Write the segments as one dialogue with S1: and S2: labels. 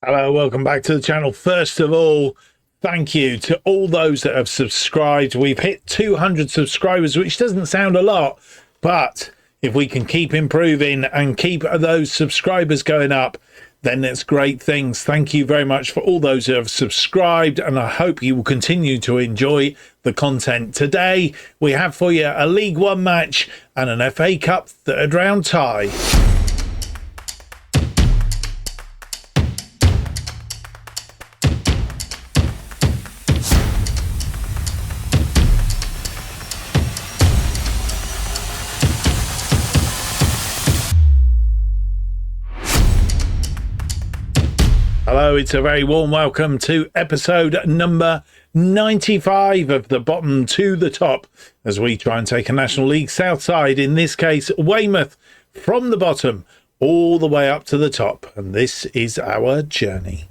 S1: Hello, welcome back to the channel. First of all, thank you to all those that have subscribed. We've hit 200 subscribers, which doesn't sound a lot, but if we can keep improving and keep those subscribers going up, then it's great things. Thank you very much for all those who have subscribed, and I hope you will continue to enjoy the content. Today, we have for you a League One match and an FA Cup third round tie. Hello, it's a very warm welcome to episode number 95 of the bottom to the top as we try and take a National League South side, in this case Weymouth, from the bottom all the way up to the top, and this is our journey.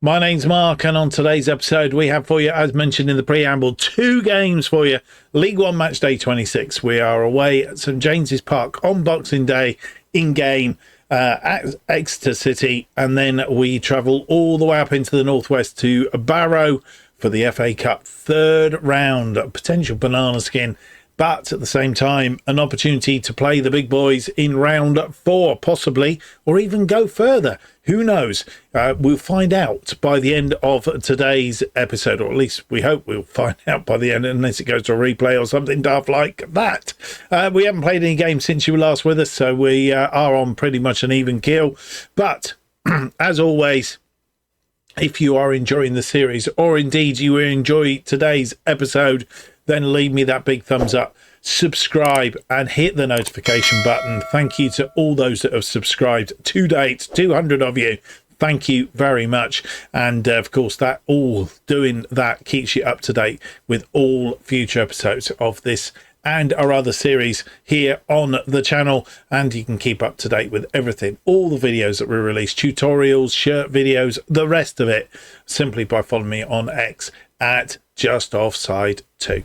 S1: My name's Mark, and on today's episode we have for you, as mentioned in the preamble, two games for you. League One match day 26. We are away at St James's Park on Boxing Day in game at Exeter City, and then we travel all the way up into the northwest to Barrow for the FA Cup third round. A potential banana skin, but at the same time an opportunity to play the big boys in round 4, possibly, or even go further. Who knows? We'll find out by the end of today's episode, or at least we hope we'll find out by the end, unless it goes to a replay or something daft like that. We haven't played any games since you were last with us, so we are on pretty much an even keel. But as always, if you are enjoying the series, or indeed you enjoy today's episode, then leave me that big thumbs up, subscribe, and hit the notification button. Thank you to all those that have subscribed to date, 200 of you. Thank you very much. And of course, that all doing that keeps you up to date with all future episodes of this and our other series here on the channel, and you can keep up to date with everything, all the videos that we release, tutorials, shirt videos, the rest of it, simply by following me on X at JustOffsideFM.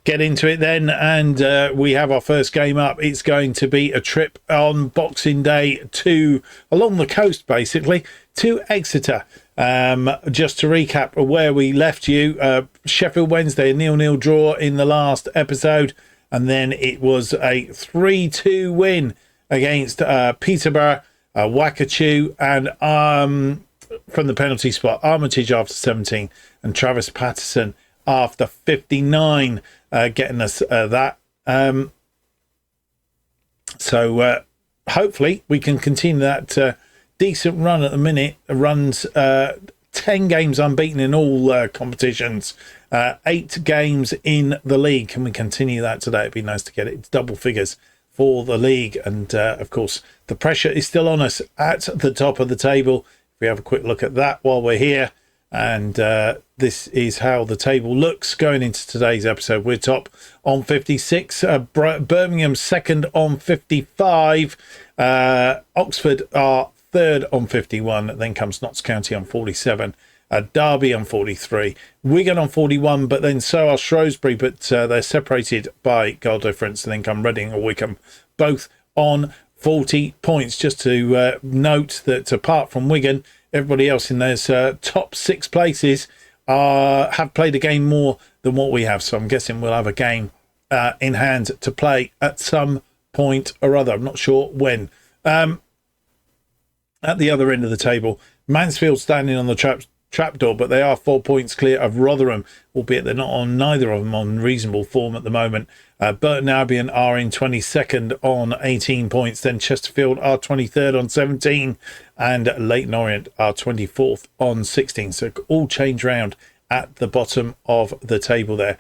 S1: Get into it then, and we have our first game up. It's going to be a trip on Boxing Day to along the coast, basically, to Exeter. Just to recap where we left you, Sheffield Wednesday, a 0-0 draw in the last episode, and then it was a 3-2 win against Peterborough, Wakachoo, and from the penalty spot, Armitage after 17 and Travis Patterson after 59, getting us that. So hopefully we can continue that decent run at the minute. Runs 10 games unbeaten in all competitions, 8 games in the league. Can we continue that today? It'd be nice to get it to double figures for the league. And of course, the pressure is still on us at the top of the table. If we have a quick look at that while we're here. And this is how the table looks going into today's episode. We're top on 56, Birmingham second on 55, Oxford are third on 51, then comes Notts County on 47, Derby on 43, Wigan on 41, but then so are Shrewsbury, but they're separated by goal difference, and then come Reading or Wickham, both on 40 points. Just to note that apart from Wigan, everybody else in those top 6 places have played a game more than what we have. So I'm guessing we'll have a game in hand to play at some point or other. I'm not sure when. At the other end of the table, Mansfield standing on the trapdoor, but they are 4 points clear of Rotherham, albeit they're not on, neither of them on reasonable form at the moment. Burton Albion are in 22nd on 18 points, then Chesterfield are 23rd on 17, and Leyton Orient are 24th on 16. So all change round at the bottom of the table there.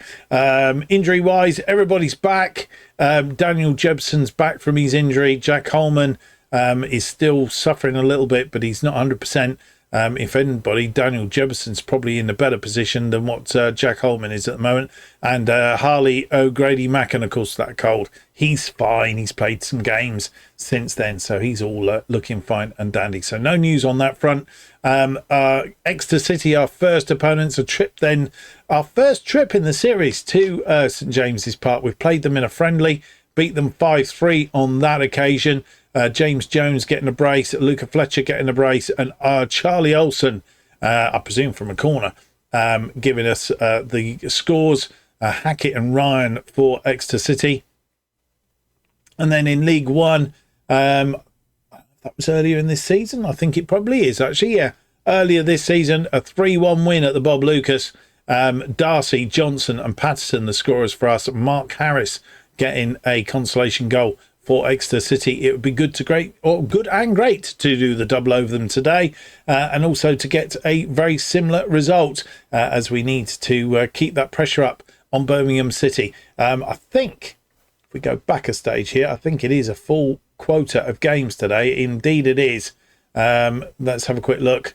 S1: Injury wise, everybody's back. Daniel Jebson's back from his injury. Jack Holman is still suffering a little bit, but he's not 100%. If anybody, Daniel Jefferson's probably in a better position than what Jack Holman is at the moment. And Harley O'Grady Macken, of course, that cold. He's fine. He's played some games since then, so he's all looking fine and dandy. So no news on that front. Exeter City, our first opponents, our first trip in the series to St James's Park. We've played them in a friendly beat them 5-3 on that occasion. James Jones getting a brace, Luca Fletcher getting a brace, and Charlie Olsen, I presume from a corner, giving us the scores. Hackett and Ryan for Exeter City. And then in League One, that was earlier in this season. I think it probably is, actually. Yeah, earlier this season, a 3-1 win at the Bob Lucas. Darcy, Johnson and Patterson, the scorers for us. Mark Harris getting a consolation goal for Exeter City. It would be good and great to do the double over them today, and also to get a very similar result, as we need to keep that pressure up on Birmingham City. I think, if we go back a stage here, I think it is a full quota of games today. Indeed it is. Let's have a quick look.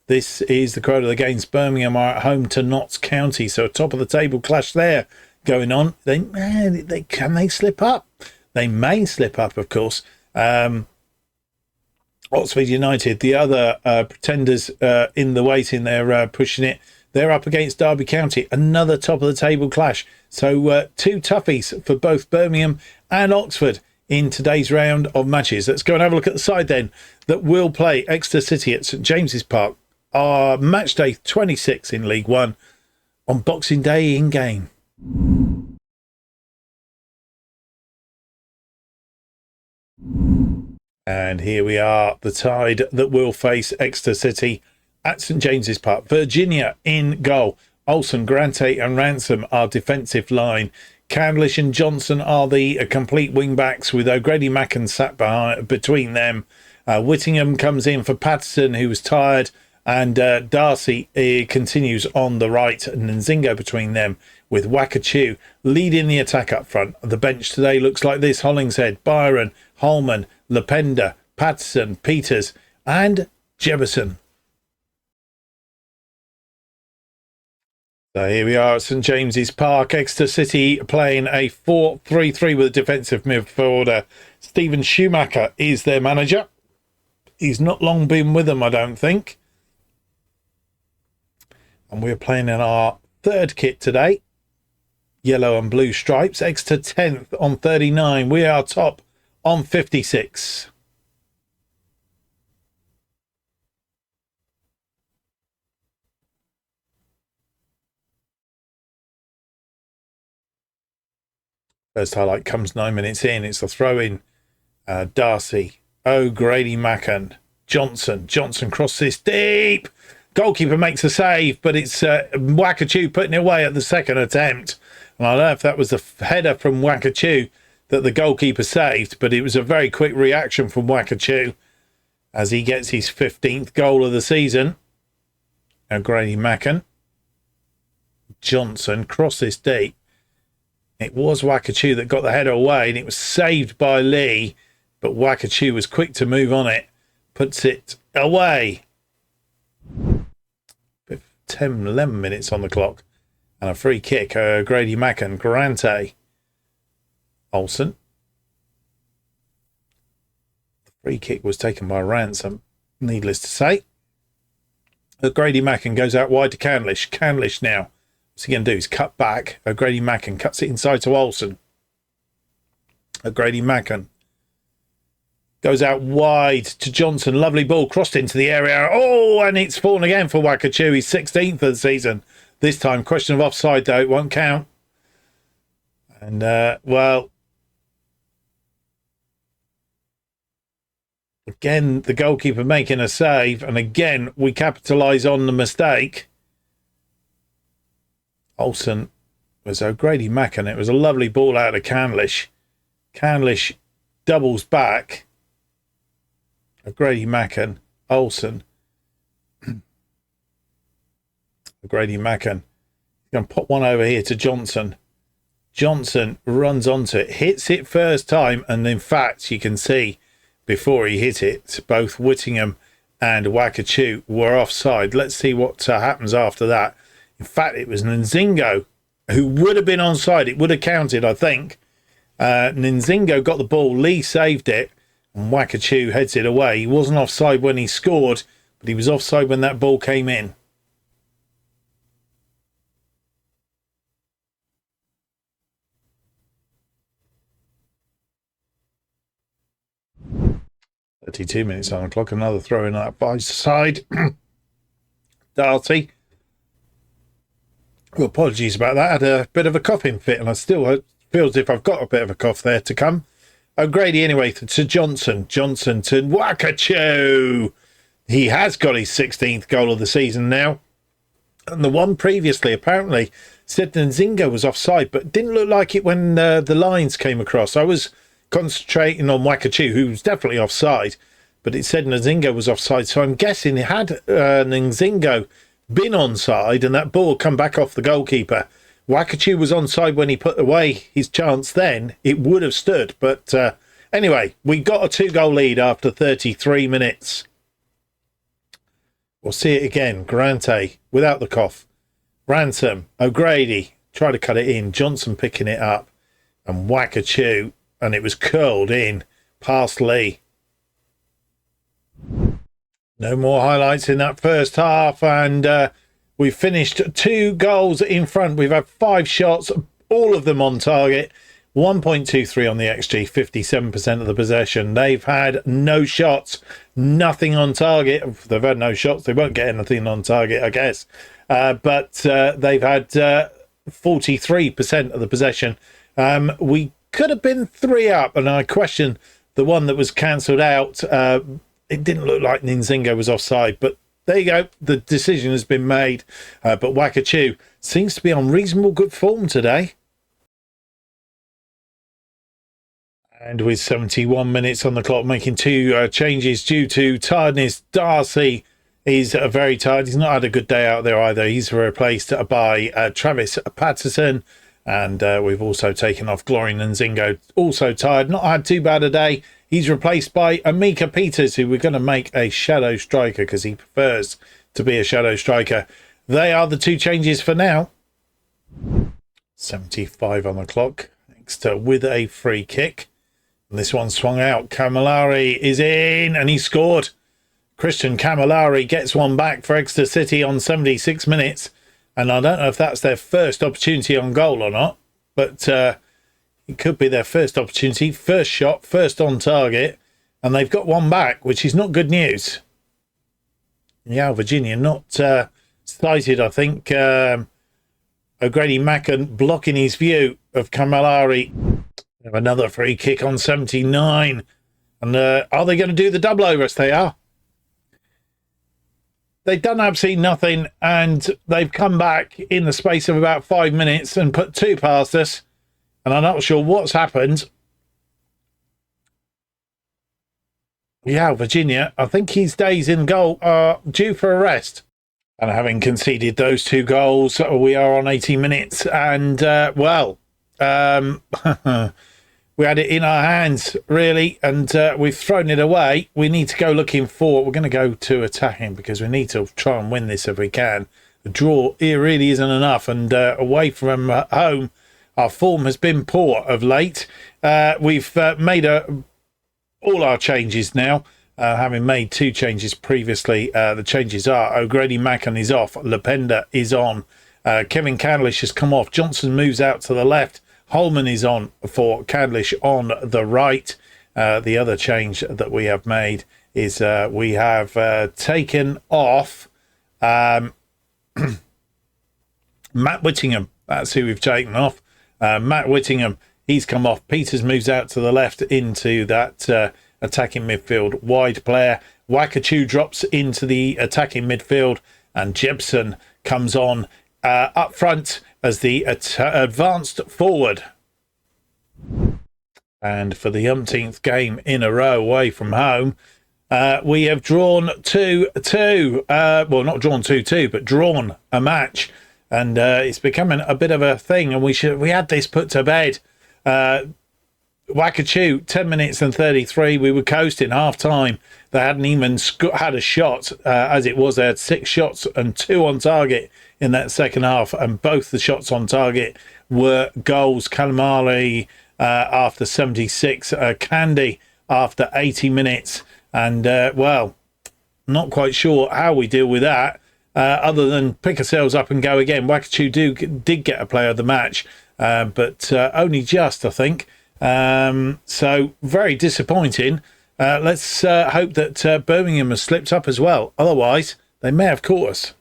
S1: This is the quota of the games. Birmingham are at home to Notts County, so a top of the table clash there going on. Can they slip up? They may slip up, of course. Oxford United, the other pretenders in the waiting, they're pushing it. They're up against Derby County, another top of the table clash. So two toughies for both Birmingham and Oxford in today's round of matches. Let's go and have a look at the side then that will play Exeter City at St James's Park. Our match day 26 in League One on Boxing Day in game. And here we are, the side that will face Exeter City at St James's Park. Virginia in goal. Olsen, Grante and Ransom are defensive line. Candlish and Johnson are the complete wing backs, with O'Grady Macken sat between them. Whittingham comes in for Patterson, who was tired, and Darcy continues on the right, and Nzingo between them, with Wakachu leading the attack up front. The bench today looks like this: Hollingshead, Byron, Holman, Lependa, Patterson, Peters and Jefferson. So here we are at St James's Park. Exeter City playing a 4-3-3 with a defensive midfielder. Stephen Schumacher is their manager. He's not long been with them, I don't think. And we're playing in our third kit today. Yellow and blue stripes. Exeter 10th on 39. We are top on 56. First highlight comes 9 minutes in. It's a throw-in. Darcy, O'Grady Macken, Johnson crosses deep. Goalkeeper makes a save, but it's Wakachu putting it away at the second attempt. And I don't know if that was the header from Wakachu that the goalkeeper saved, but it was a very quick reaction from Wakachu as he gets his 15th goal of the season. O'Grady Macken. Johnson crosses deep. It was Wakachu that got the header away, and it was saved by Lee, but Wakachu was quick to move on it, puts it away. 11 minutes on the clock, and a free kick. Grady Macken, Grante, Olsen. The free kick was taken by Ransom, needless to say. Grady Macken goes out wide to Candlish. Candlish now. What's he going to do? He's cut back. O'Grady Macken cuts it inside to Olsen. O'Grady Macken goes out wide to Johnson. Lovely ball crossed into the area. Oh, and it's fallen again for Wakachu. He's 16th of the season. This time, question of offside, though. It won't count. And, well, again, the goalkeeper making a save. And again, we capitalise on the mistake. Olsen was O'Grady Macken. It was a lovely ball out of Candlish. Candlish doubles back. O'Grady Macken, Olsen. O'Grady Macken. He's going to pop one over here to Johnson. Johnson runs onto it, hits it first time, and in fact, you can see before he hit it, both Whittingham and Wakachu were offside. Let's see what happens after that. In fact, it was Nzingo who would have been onside. It would have counted, I think. Nzingo got the ball. Lee saved it. And Wakachu heads it away. He wasn't offside when he scored, but he was offside when that ball came in. 32 minutes on the clock. Another throw in that by side. Darty. Well, apologies about that. I had a bit of a coughing fit, and I still feel as if I've got a bit of a cough there to come. O'Grady anyway to Johnson. Johnson to Wakachu. He has got his 16th goal of the season now. And the one previously, apparently, said Nzinga was offside, but it didn't look like it when the lines came across. I was concentrating on Wakachu, who was definitely offside, but it said Nzinga was offside. So I'm guessing had Nzinga been onside and that ball come back off the goalkeeper, Wakachu was onside when he put away his chance, then it would have stood. But anyway, we got a 2-goal lead after 33 minutes. We'll see it again. Grante without the cough. Ransom, O'Grady, try to cut it in. Johnson picking it up. And Wakachu, and it was curled in past Lee. No more highlights in that first half, and we finished 2 goals in front. We've had 5 shots, all of them on target. 1.23 on the XG, 57% of the possession. They've had no shots, nothing on target. If they've had no shots, they won't get anything on target, I guess. But they've had 43% of the possession. We could have been 3 up, and I question the one that was cancelled out. It didn't look like Nzinga was offside, but there you go. The decision has been made. But Wakachu seems to be on reasonable good form today. And with 71 minutes on the clock, making 2 changes due to tiredness. Darcy is very tired. He's not had a good day out there either. He's replaced by Travis Patterson. And we've also taken off Glory Nzinga, also tired. Not had too bad a day. He's replaced by Amika Peters, who we're going to make a shadow striker because he prefers to be a shadow striker. They are the 2 changes for now. 75 on the clock. Exeter with a free kick. And this one swung out. Camilleri is in and he scored. Christian Camilleri gets one back for Exeter City on 76 minutes. And I don't know if that's their first opportunity on goal or not, but it could be their first opportunity, first shot, first on target, and they've got one back, which is not good news. Yeah, Virginia not sighted, I think. O'Grady Mackin blocking his view of Camilleri. Another free kick on 79. And are they going to do the double over us? They are. They've done absolutely nothing, and they've come back in the space of about 5 minutes and put 2 past us. And I'm not sure what's happened. Yeah, Virginia, I think his days in goal are due for a rest. And having conceded those 2 goals, we are on 80 minutes. And, we had it in our hands, really, and we've thrown it away. We need to go looking for... We're going to go to attacking because we need to try and win this if we can. The draw here really isn't enough, and away from home, our form has been poor of late. We've made all our changes now, having made 2 changes previously. The changes are O'Grady Mackin is off, Lependa is on, Kevin Candlish has come off, Johnson moves out to the left, Holman is on for Candlish on the right. The other change that we have made is we have taken off Matt Whittingham. That's who we've taken off. Matt Whittingham, he's come off. Peters moves out to the left into that attacking midfield wide player. Wakachu drops into the attacking midfield, and Jebson comes on up front as the advanced forward. And for the umpteenth game in a row away from home, we have drawn 2-2. Well, not drawn 2-2, but drawn a match. And it's becoming a bit of a thing, and we had this put to bed. Wakachu, 10 minutes and 33. We were coasting half time. They hadn't even had a shot. As it was, they had 6 shots and 2 on target in that second half, and both the shots on target were goals. Calamari after 76, Candy after 80 minutes, and well, not quite sure how we deal with that, other than pick ourselves up and go again. Wakachu did get a player of the match, but only just, I think. So very disappointing. Let's hope that Birmingham has slipped up as well. Otherwise, they may have caught us.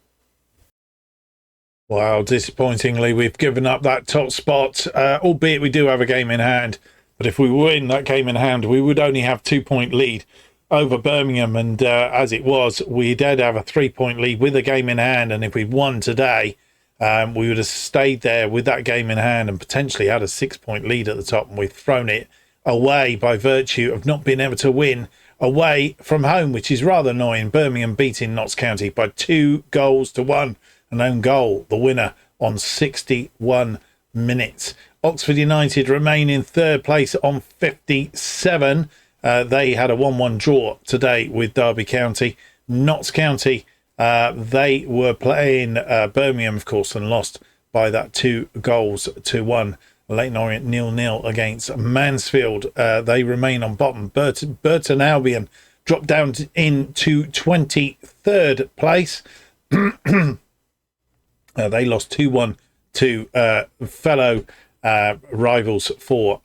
S1: Well, disappointingly, we've given up that top spot, albeit we do have a game in hand. But if we win that game in hand, we would only have 2-point lead over Birmingham. And as it was, we did have a 3-point lead with a game in hand. And if we'd won today, we would have stayed there with that game in hand and potentially had a 6-point lead at the top. And we've thrown it away by virtue of not being able to win away from home, which is rather annoying. Birmingham beating Notts County by 2-1. An own goal, the winner on 61 minutes. Oxford United remain in third place on 57. They had a 1-1 draw today with Derby County. Notts County, they were playing Birmingham, of course, and lost by that 2-1. Leyton Orient 0-0 against Mansfield. They remain on bottom. Burton Albion dropped down into 23rd place. They lost 2-1 to fellow rivals for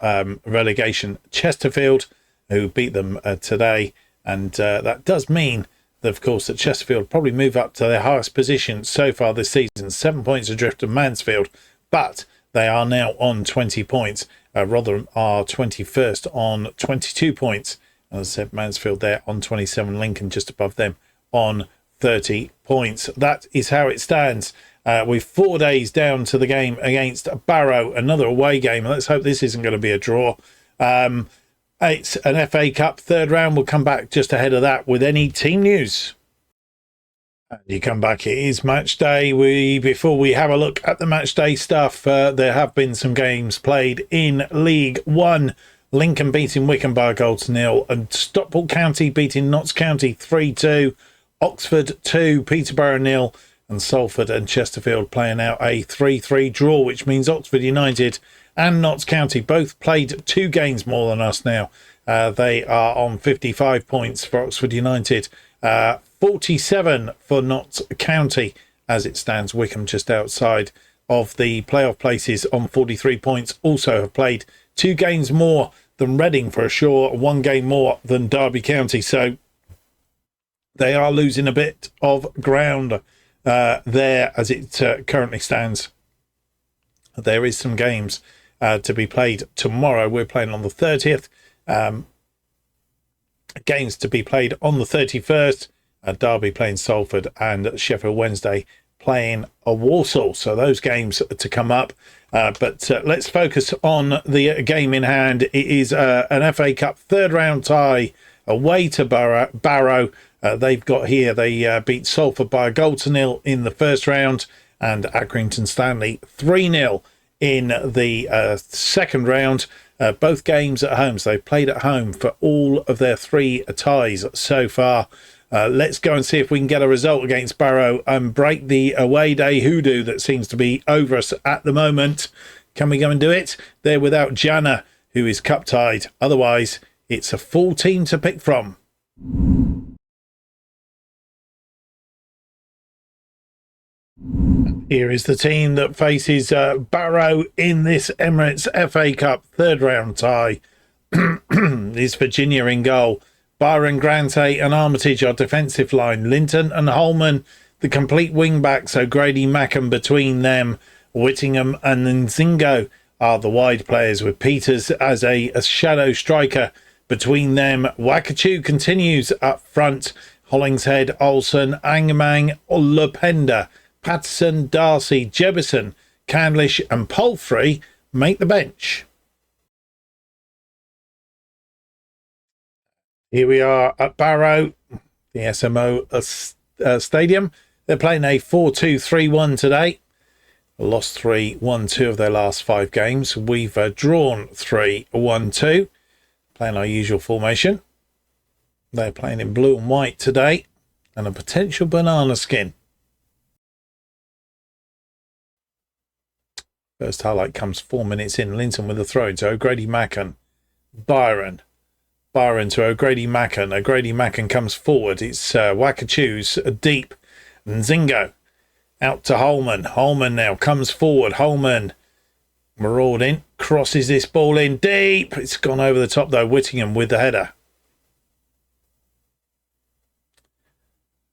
S1: relegation, Chesterfield, who beat them today. And that does mean that, of course, that Chesterfield probably move up to their highest position so far this season, 7 points adrift of Mansfield, but they are now on 20 points. Rotherham are 21st on 22 points. As I said, Mansfield there on 27, Lincoln just above them on 30 points. That is how it stands. We're 4 days down to the game against Barrow, another away game. Let's hope this isn't going to be a draw. It's an FA Cup third round. We'll come back just ahead of that with any team news. And you come back, it is match day. Before we have a look at the match day stuff, there have been some games played in League One. Lincoln beating Wycombe by a goal to 0, and Stockport County beating Notts County 3-2. Oxford 2, Peterborough 0. And Salford and Chesterfield playing out a 3-3 draw, which means Oxford United and Notts County both played 2 games more than us now. They are on 55 points for Oxford United, 47 for Notts County as it stands. Wycombe just outside of the playoff places on 43 points. Also have played 2 games more than Reading for sure, 1 game more than Derby County. So they are losing a bit of ground there as it currently stands. There is some games to be played tomorrow. We're playing on the 30th. Games to be played on the 31st. Derby playing Salford and Sheffield Wednesday playing Walsall. So those games to come up. But let's focus on the game in hand. It is an FA Cup third round tie away to Barrow. They've got here, they beat Salford by a goal to 0 in the first round, and Accrington Stanley 3-0 in the second round. Both games at home, so they've played at home for all of their 3 ties so far. Let's go and see if we can get a result against Barrow and break the away day hoodoo that seems to be over us at the moment. Can we go and do it? They're without Jana, who is cup tied. Otherwise, it's a full team to pick from. Here is the team that faces Barrow in this Emirates FA Cup third round tie. Is Virginia in goal. Byron, Grante and Armitage are defensive line. Linton and Holman, the complete wing backs. O'Grady, Mackham between them. Whittingham and Nzingo are the wide players, with Peters as a shadow striker between them. Wakachu continues up front. Hollingshead, Olsen, Angemang, Lependa, Patterson, Darcy, Jebison, Candlish and Palfrey make the bench. Here we are at Barrow, the SMO Stadium. They're playing a 4-2-3-1 today. Lost 3, won 2 of their last 5 games. We've drawn 3, won 2. Playing our usual formation. They're playing in blue and white today, and a potential banana skin. First highlight comes 4 minutes in. Linton with a throw to O'Grady Mackan. Byron to O'Grady Mackan. O'Grady Mackan comes forward. It's Wakachu's deep. Nzingo out to Holman. Holman now comes forward. Holman marauding. Crosses this ball in deep. It's gone over the top though. Whittingham with the header.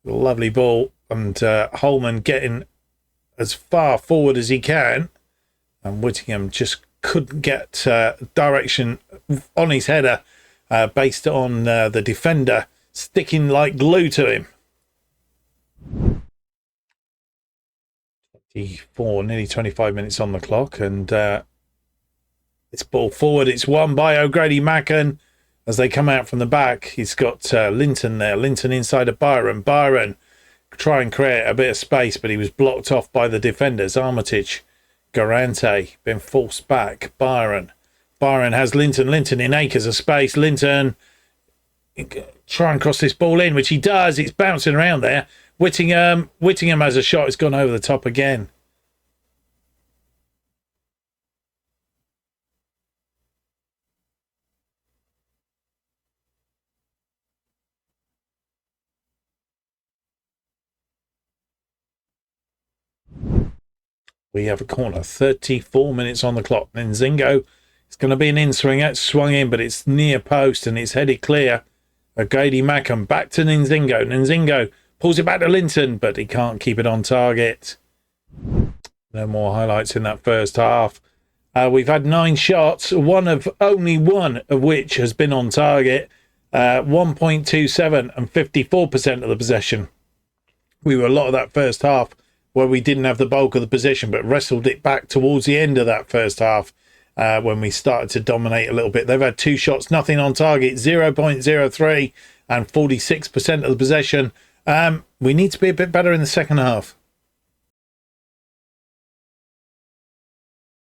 S1: Lovely ball. And Holman getting as far forward as he can. And Whittingham just couldn't get direction on his header based on the defender sticking like glue to him. nearly 25 minutes on the clock, and it's ball forward. It's won by O'Grady Macken as they come out from the back. He's got Linton there. Linton inside of Byron. Byron try and create a bit of space, but he was blocked off by the defenders. Armitage, Garante been forced back. Byron has Linton. Linton in acres of space. Linton try and cross this ball in, which he does. It's bouncing around there. Whittingham has a shot. It's gone over the top again. We have a corner. 34 minutes on the clock. Nzingo, it's going to be an in-swinger. It's swung in, but it's near post and it's headed clear. O'Grady Mackham back to Nzingo. Nzingo pulls it back to Linton, but he can't keep it on target. No more highlights in that first half. We've had 9 shots, only one of which has been on target. 1.27 and 54% of the possession. We were a lot of that first half where we didn't have the bulk of the possession, but wrestled it back towards the end of that first half when we started to dominate a little bit. They've had 2 shots, nothing on target, 0.03 and 46% of the possession. We need to be a bit better in the second half.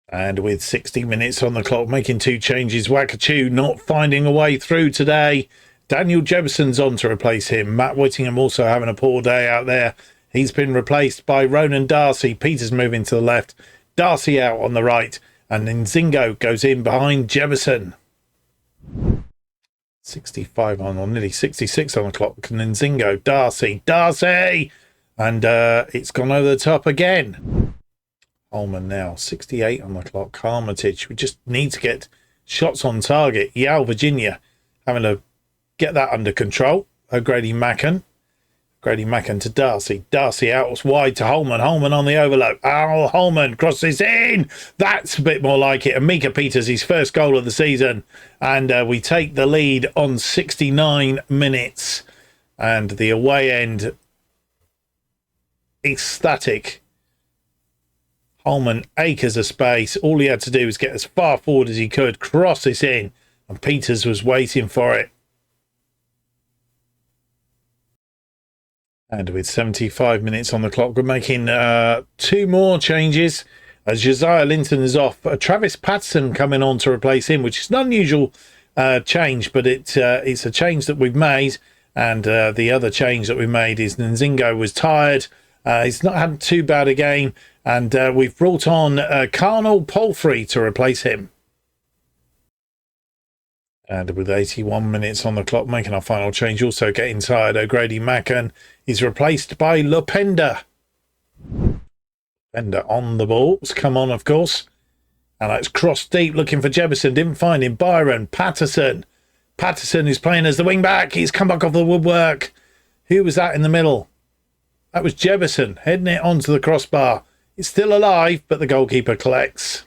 S1: And with 60 minutes on the clock, making 2 changes, Wakachoo not finding a way through today. Daniel Jefferson's on to replace him. Matt Whittingham also having a poor day out there. He's been replaced by Ronan Darcy. Peters moving to the left. Darcy out on the right. And Nzingo goes in behind Jefferson. 65 on, or nearly 66 on the clock. Nzingo, Darcy! And it's gone over the top again. Holman now, 68 on the clock. Armitage, we just need to get shots on target. Yale, Virginia, having to get that under control. O'Grady Macken to Darcy. Darcy out wide to Holman. Holman on the overload. Al Holman crosses in. That's a bit more like it. And Mika Peters, his first goal of the season. And we take the lead on 69 minutes. And the away end, ecstatic. Holman, acres of space. All he had to do was get as far forward as he could, cross this in. And Peters was waiting for it. And with 75 minutes on the clock, we're making 2 more changes. As Josiah Linton is off, Travis Patterson coming on to replace him, which is an unusual change, but it's a change that we've made. And the other change that we made is Nzingo was tired. He's not had too bad a game. And we've brought on Carnal Palfrey to replace him. And with 81 minutes on the clock, making our final change, also getting tired, O'Grady Macken is replaced by Lopenda. Lopenda on the ball. It's come on, of course. And it's crossed deep, looking for Jefferson. Didn't find him. Byron, Patterson. Patterson is playing as the wing-back. He's come back off the woodwork. Who was that in the middle? That was Jefferson, heading it onto the crossbar. It's still alive, but the goalkeeper collects.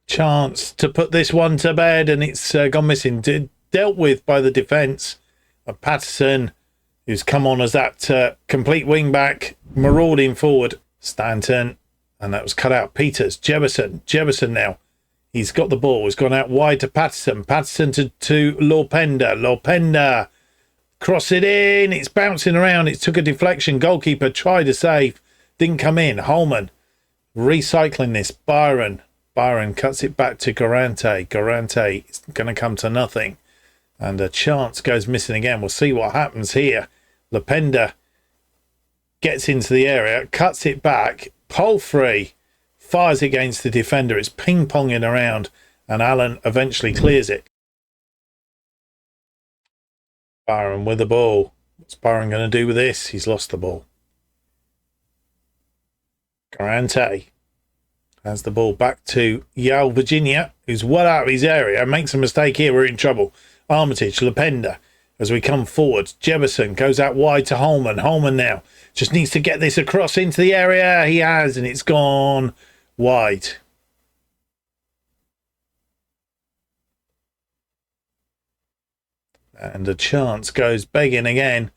S1: Chance to put this one to bed, and it's gone missing. Dealt with by the defence of Patterson, who's come on as that complete wing back, marauding forward. Stanton, and that was cut out. Peters, Jefferson now. He's got the ball. He's gone out wide to Patterson. Patterson to Lopenda. Lopenda, cross it in. It's bouncing around. It took a deflection. Goalkeeper tried to save, didn't come in. Holman recycling this. Byron cuts it back to Garante. Garante is going to come to nothing. And a chance goes missing again. We'll see what happens here. Lopenda gets into the area, cuts it back. Palfrey fires against the defender. It's ping-ponging around. And Allen eventually clears it. Byron with the ball. What's Byron going to do with this? He's lost the ball. Garante has the ball back to Yale, Virginia, who's well out of his area. Makes a mistake here, we're in trouble. Armitage, Lopenda. as we come forward. Jefferson goes out wide to Holman. Holman now just needs to get this across into the area. He has, and it's gone wide. And a chance goes begging again.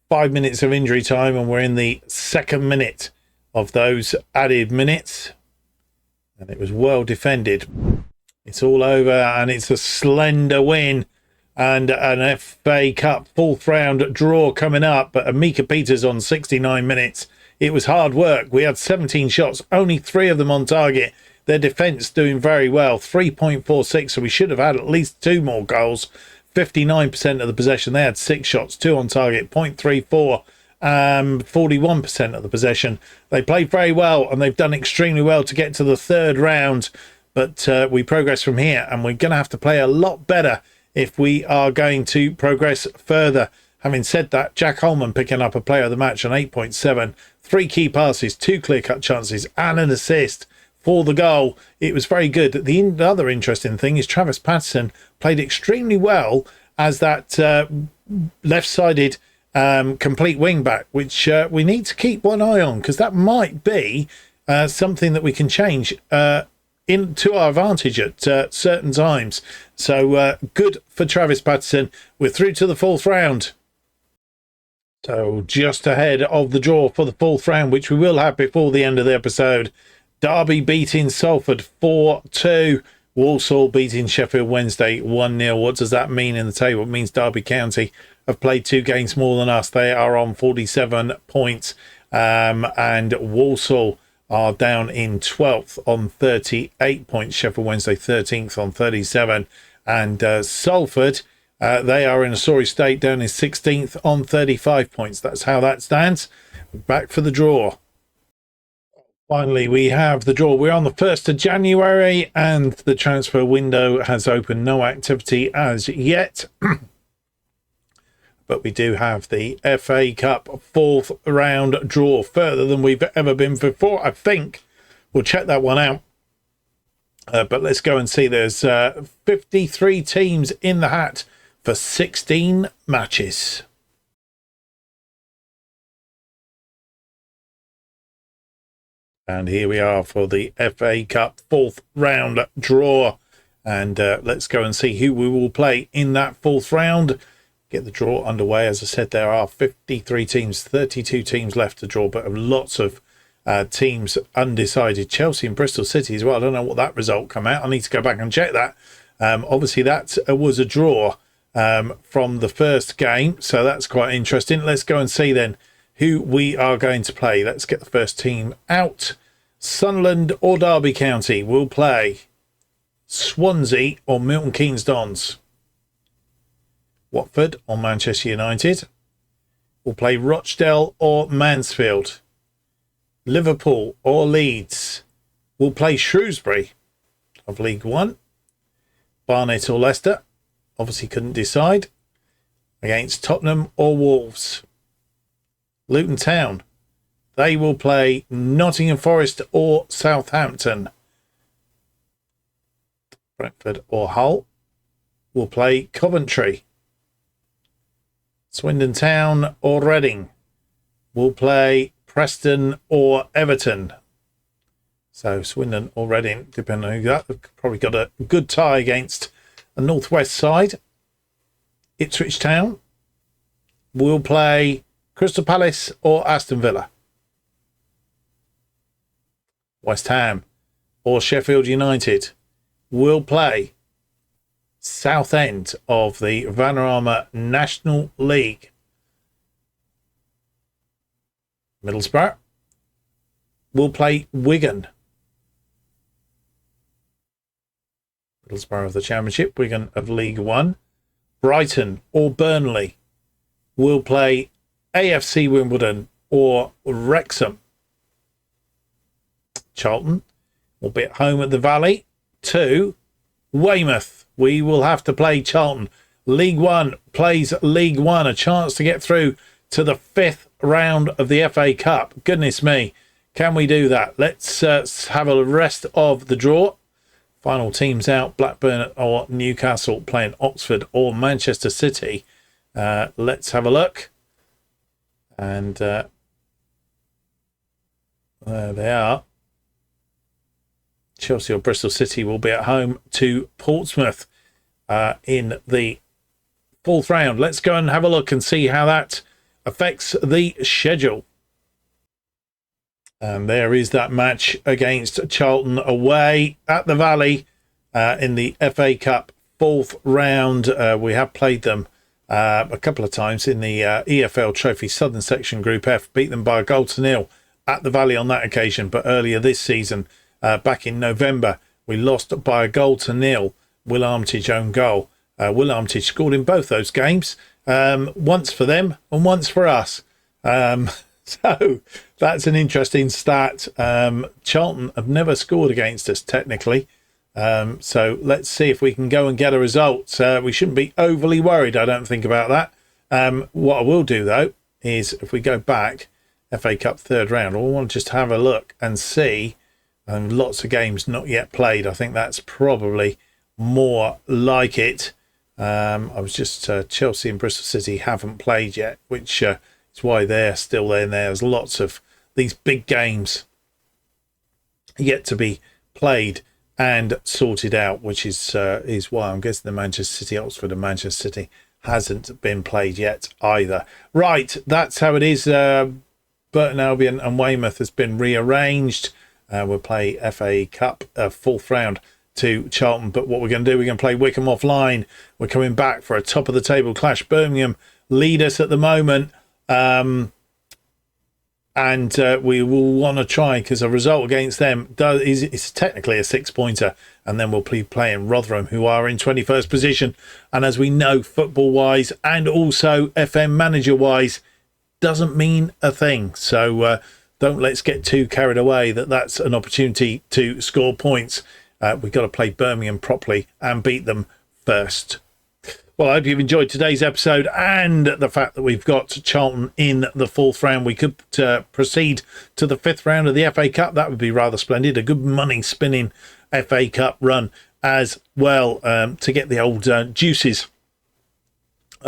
S1: 5 minutes of injury time, and we're in the second minute of those added minutes. And it was well defended. It's all over, and it's a slender win. And an FA Cup fourth round draw coming up. But Amika Peters on 69 minutes. It was hard work. We had 17 shots, only 3 of them on target. Their defence doing very well, 3.46. So we should have had at least 2 more goals. 59% of the possession. They had 6 shots, 2 on target, 0.34. 41% of the possession. They played very well, and they've done extremely well to get to the third round. But we progress from here, and we're going to have to play a lot better if we are going to progress further. Having said that, Jack Holman picking up a player of the match on 8.7. 3 key passes, 2 clear-cut chances, and an assist for the goal. It was very good. The other interesting thing is Travis Patterson played extremely well as that left-sided complete wing-back, which we need to keep one eye on, because that might be something that we can change into our advantage at certain times. So good for Travis Patterson. We're through to the fourth round. So just ahead of the draw for the fourth round, which we will have before the end of the episode. Derby beating Salford 4-2. Walsall beating Sheffield Wednesday 1-0. What does that mean in the table? It means Derby County have played 2 games more than us. They are on 47 points. And Walsall are down in 12th on 38 points. Sheffield Wednesday 13th on 37. And Salford, they are in a sorry state, down in 16th on 35 points. That's how that stands. Back for the draw. Finally, we have the draw. We're on the 1st of January, and the transfer window has opened. No activity as yet. But we do have the FA Cup fourth round draw, further than we've ever been before, I think. We'll check that one out. But let's go and see. There's 53 teams in the hat for 16 matches. And here we are for the FA Cup fourth round draw. And let's go and see who we will play in that fourth round. Get the draw underway. As I said, there are 53 teams, 32 teams left to draw, but lots of teams undecided. Chelsea and Bristol City as well. I don't know what that result come out. I need to go back and check that. Obviously, that was a draw from the first game, so that's quite interesting. Let's go and see then who we are going to play. Let's get the first team out. Sunderland or Derby County will play Swansea or Milton Keynes Dons. Watford or Manchester United will play Rochdale or Mansfield. Liverpool or Leeds will play Shrewsbury of League One. Barnet or Leicester, obviously couldn't decide, against Tottenham or Wolves. Luton Town, they will play Nottingham Forest or Southampton. Brentford or Hull will play Coventry. Swindon Town or Reading will play Preston or Everton. So Swindon or Reading, depending on who that, they've probably got a good tie against the northwest side. Ipswich Town will play Crystal Palace or Aston Villa. West Ham or Sheffield United will play Southend of the Vanarama National League. Middlesbrough will play Wigan. Middlesbrough of the Championship, Wigan of League One. Brighton or Burnley will play AFC Wimbledon or Wrexham. Charlton will be at home at the Valley to Weymouth. We will have to play Charlton. League One plays League One. A chance to get through to the 5th round of the FA Cup. Goodness me, can we do that? Let's have a rest of the draw. Final teams out. Blackburn or Newcastle playing Oxford or Manchester City. Let's have a look. And there they are. Chelsea or Bristol City will be at home to Portsmouth in the fourth round. Let's go and have a look and see how that affects the schedule. And there is that match against Charlton away at the Valley in the FA Cup fourth round. We have played them a couple of times in the EFL Trophy Southern Section Group F, beat them by a 1-0 at the Valley on that occasion. But earlier this season, back in November, we lost by a 0-0. Will Armitage own goal. Will Armitage scored in both those games, once for them and once for us. So that's an interesting stat. Charlton have never scored against us, technically. So let's see if we can go and get a result. We shouldn't be overly worried, I don't think, about that. What I will do, though, is if we go back, FA Cup third round, I want to just have a look and see. Lots of games not yet played. I think that's probably more like it. I was just Chelsea and Bristol City haven't played yet, which is why they're still there. And there's lots of these big games yet to be played and sorted out, which is why I'm guessing the Manchester City, Oxford and Manchester City hasn't been played yet either. Right, that's how it is. Burton Albion and Weymouth has been rearranged. We'll play FA Cup fourth round to Charlton, but what we're going to do, we're going to play Wickham offline. We're coming back for a top of the table clash. Birmingham lead us at the moment, and we will want to try, because a result against them is technically a 6-pointer, and then we'll be playing Rotherham, who are in 21st position, and as we know, football wise and also FM manager wise, doesn't mean a thing. So don't let's get too carried away that that's an opportunity to score points. We've got to play Birmingham properly and beat them first. Well, I hope you've enjoyed today's episode and the fact that we've got Charlton in the fourth round. We could proceed to the fifth round of the FA Cup. That would be rather splendid. A good money-spinning FA Cup run as well, to get the old juices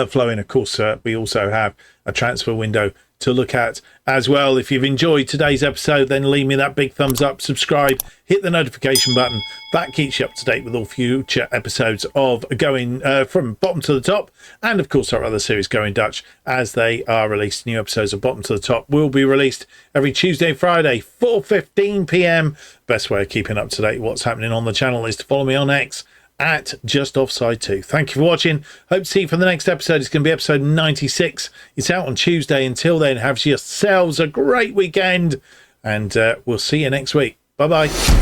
S1: flowing. Of course, we also have a transfer window to look at as well. If you've enjoyed today's episode, then leave me that big thumbs up, subscribe, hit the notification button. That keeps you up to date with all future episodes of Going From Bottom to the Top, and of course our other series, Going Dutch, as they are released. New episodes of Bottom to the Top will be released every Tuesday and Friday, 4:15 p.m. Best way of keeping up to date what's happening on the channel is to follow me on X at JustOffsideFM. Thank you for watching. Hope to see you for the next episode. It's going to be episode 96. It's out on Tuesday. Until then, have yourselves a great weekend, and we'll see you next week. Bye-bye.